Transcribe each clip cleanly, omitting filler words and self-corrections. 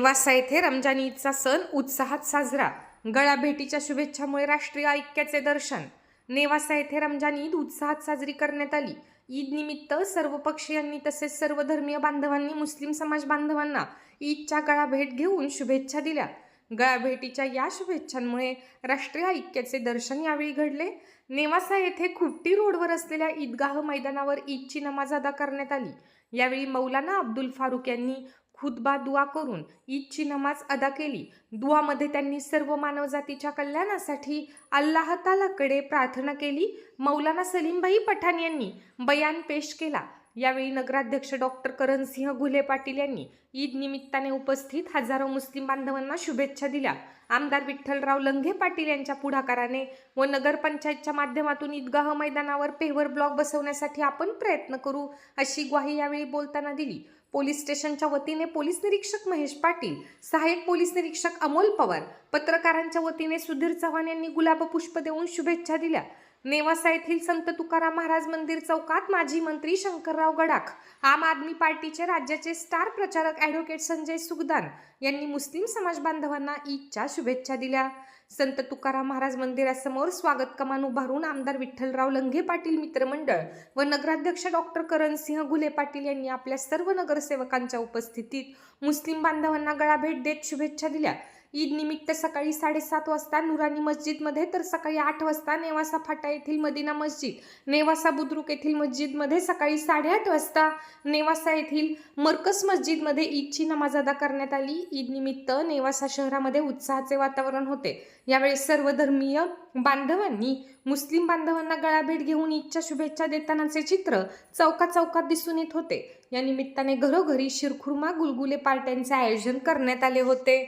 नेवासा येथे रमजान ईदचा सण उत्साहात साजरा. गळाभेटीच्या शुभेच्छामुळे राष्ट्रीय ऐक्याचे दर्शन. नेवासा येथे रमजान ईद उत्साहात साजरी करण्यात आली. ईद निमित्त सर्व पक्षीयांनी तसेच सर्व धर्मीय बांधवांनी मुस्लिम समाज बांधवांना ईदच्या गळाभेट घेऊन शुभेच्छा दिल्या. गळाभेटीच्या या शुभेच्छांमुळे राष्ट्रीय ऐक्याचे दर्शन यावेळी घडले. नेवासा येथे खुट्टी रोडवर असलेल्या ईदगाह मैदानावर ईदची नमाज अदा करण्यात आली. यावेळी मौलाना अब्दुल फारुक यांनी खुतबा दुआ करून ईदची नमाज अदा केली. दुआमध्ये त्यांनी सर्व मानवजातीच्या कल्याणासाठी अल्लाह तालाकडे प्रार्थना केली. मौलाना सलीमभाई पठाण यांनी बयान पेश केला. यावेळी नगराध्यक्ष डॉक्टर करणसिंह घुले पाटील यांनी ईद निमित्ताने उपस्थित हजारो मुस्लिम बांधवांना शुभेच्छा दिल्या. आमदार विठ्ठलराव लंघे पाटील यांच्या पुढाकाराने व नगरपंचायतच्या माध्यमातून ईदगाह मैदानावर पेव्हर ब्लॉक बसवण्यासाठी आपण प्रयत्न करू अशी ग्वाही यावेळी बोलताना दिली. पोलीस स्टेशनच्या वतीने पोलीस निरीक्षक महेश पाटील, सहाय्यक पोलीस निरीक्षक अमोल पवार, पत्रकारांच्या वतीने सुधीर चव्हाण यांनी गुलाब पुष्प देऊन शुभेच्छा दिल्या. नेवासा येथील संत तुकाराम महाराज मंदिर चौकात माजी मंत्री शंकरराव गडाख, आम आदमी पार्टीचे राज्याचे स्टार प्रचारक ॲडव्होकेट संजय सुगदान यांनी मुस्लिम समाज बांधवांना ईदच्या शुभेच्छा दिल्या. संत तुकाराम महाराज मंदिरासमोर स्वागत कमान उभारून आमदार विठ्ठलराव लंघे पाटील मित्रमंडळ व नगराध्यक्ष डॉक्टर करणसिंह घुले पाटील यांनी आपल्या सर्व नगरसेवकांच्या उपस्थितीत मुस्लिम बांधवांना गळाभेट देत शुभेच्छा दिल्या. ईद निमित्त सकाळी 7:30 वाजता नुरानी मस्जिदमध्ये तर सकाळी 8 वाजता नेवासा फाटा येथील मदिना मस्जिद, नेवासा बुद्रुक येथील मस्जिदमध्ये सकाळी 8:30 वाजता नेवासा येथील मरकस मस्जिदमध्ये ईदची नमाज अदा करण्यात आली. ईद निमित्त नेवासा शहरामध्ये उत्साहाचे वातावरण होते. यावेळी सर्व धर्मीय बांधवांनी मुस्लिम बांधवांना गळाभेट घेऊन ईदच्या शुभेच्छा देतानाचे चित्र चौकात दिसून येत होते. या निमित्ताने घरोघरी शिरखुर्मा गुलगुले पार्ट्यांचे आयोजन करण्यात आले होते.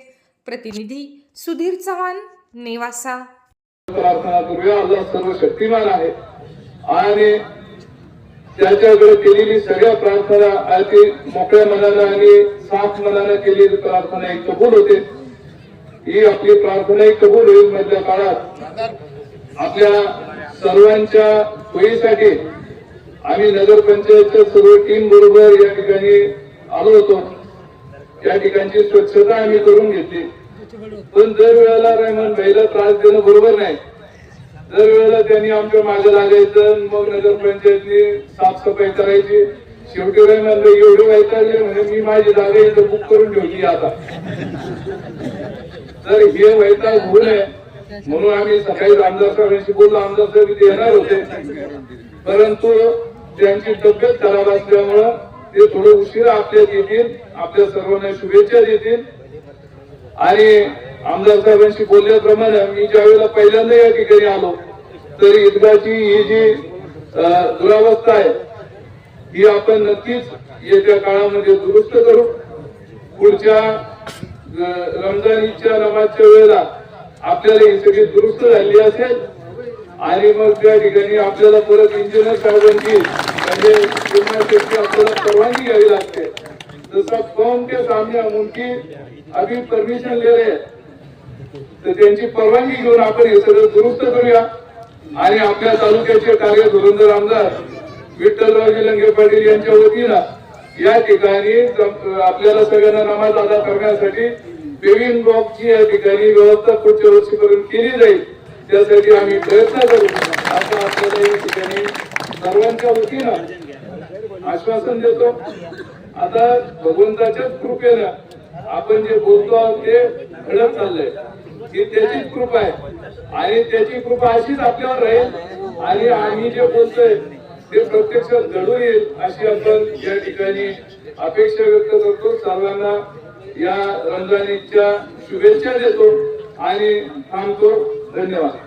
प्रतिनिधी सुधीर चव्हाण, नेवासा. प्रार्थना करूया. अल्लाह सर्व शक्तिमान आहे आणि त्याच्याकडे केलेली सगळ्या प्रार्थना अति मोकळ्या मनाने आणि साफ मनाने केलेली प्रार्थना एक कबूल होते. ही आपली प्रार्थना एक कबूल होईल. मधल्या काळात आपल्या सर्वांच्या सोयीसाठी आम्ही नगरपंचायतच्या सर्व टीम बरोबर या ठिकाणी आलो होतो. त्या ठिकाणची स्वच्छता आम्ही करून घेतली. पण दर वेळेला रहमान भाईला त्रास देणं बरोबर नाही. दर वेळेला त्यांनी आमच्या मागे लागायचं, मग नगरपंचायतनी साफसफाई करायची. शेवटी रहमान भाई एवढे वैतागले म्हणजे मी माझी जागा इथं बुक करून ठेवली आता. तर हे वैताग होऊ नये म्हणून आम्ही सकाळी आमदार साहेबांशी बोललो. आमदार साहेब इथे येणार होते परंतु त्यांची तब्येत खराब असल्यामुळं ते थोडं उशिरा आपल्यात येतील. आपल्या सर्वांना शुभेच्छा देतील. आणि आमदार साहेबांशी बोलल्याप्रमाणे मी ज्यावेळेला पहिल्यांदा या ठिकाणी आलो तर ईदगाची ही जी दुरावस्था आहे ही आपण नक्कीच येत्या काळामध्ये दुरुस्त करू. पुढच्या रमजान ईदच्या नमाजच्या वेळेला आपल्याला ही सगळी दुरुस्त झाली असेल आणि मग त्या ठिकाणी आपल्याला परत इंजिनियर साहेबांची म्हणजे आपल्याला परवानगी घ्यावी लागते. जसं फॉर्म के सामने हम उनकी अभी परमिशन ले रहे तर त्यांची परवानगी घेऊन आपण हे सगळं दुरुस्त करूया. आणि आपल्या तालुक्याचे कार्य धुरंधर आमदार विठ्ठलरावजी लंघे पाटील यांच्या वतीनं या ठिकाणी आपल्याला सगळ्यांना नमाज अदा करण्यासाठी पेविंग ब्लॉकची या ठिकाणी व्यवस्था पुढच्या वर्षीपर्यंत केली जाईल. त्यासाठी आम्ही प्रयत्न करू असं आपल्याला या ठिकाणी सर्वांच्या वतीनं आश्वासन देतो. आता भगवंताच्याच कृपेनं आपण जे बोलतो ते घडत चाललंय. ही त्याचीच कृपा आहे आणि त्याची कृपा अशीच आपल्यावर राहील आणि आम्ही जे बोलतोय ते प्रत्यक्षात घडून येईल अशी आपण या ठिकाणी अपेक्षा व्यक्त करतो. सर्वांना या रमजान ईदच्या शुभेच्छा देतो आणि थांबतो. धन्यवाद.